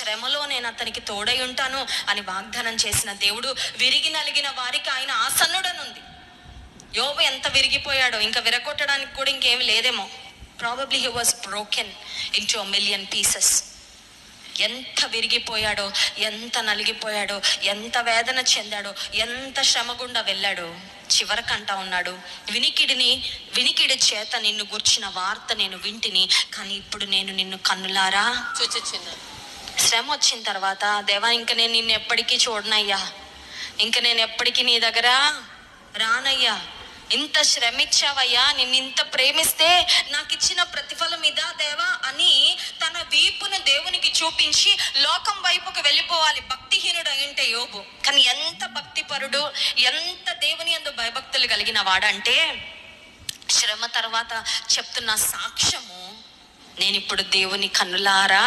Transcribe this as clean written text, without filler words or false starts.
శ్రమలో నేను అతనికి తోడై ఉంటాను అని వాగ్దానం చేసిన దేవుడు విరిగి నలిగిన వారికి ఆయన ఆసన్నుడనుంది. యోబు ఎంత విరిగిపోయాడో, ఇంకా విరగొట్టడానికి కూడా ఇంకేమి లేదేమో. Probably he was broken into 1,000,000 pieces. ఎంత విరిగిపోయాడో, ఎంత నలిగిపోయాడో, ఎంత వేదన చెందాడో, ఎంత శ్రమ గుండా వెళ్ళాడో. చివరకంటా ఉన్నాడు, వినికిడి చేత నిన్ను గుర్చిన వార్త నేను వింటిని, కానీ ఇప్పుడు నేను నిన్ను కన్నులారా చూచుచున్నాను. శ్రమ వచ్చిన తర్వాత, దేవా ఇంక నేను నిన్ను ఎప్పటికీ చూడనయ్యా, ఇంక నేను ఎప్పటికీ నీ దగ్గర రానయ్యా, ఇంత శ్రమించావయ్యా, నిన్ను ఇంత ప్రేమిస్తే నాకు ఇచ్చిన ప్రతిఫలం ఇదా దేవా అని తన వీపును దేవునికి చూపించి లోకం వైపుకు వెళ్ళిపోవాలి భక్తిహీనుడు అయింటే యోబు. కానీ ఎంత భక్తిపరుడు, ఎంత దేవుని యందు భయభక్తులు కలిగిన వాడంటే, శ్రమ తర్వాత చెప్తున్న సాక్ష్యము, నేను ఇప్పుడు దేవుని కన్నులారా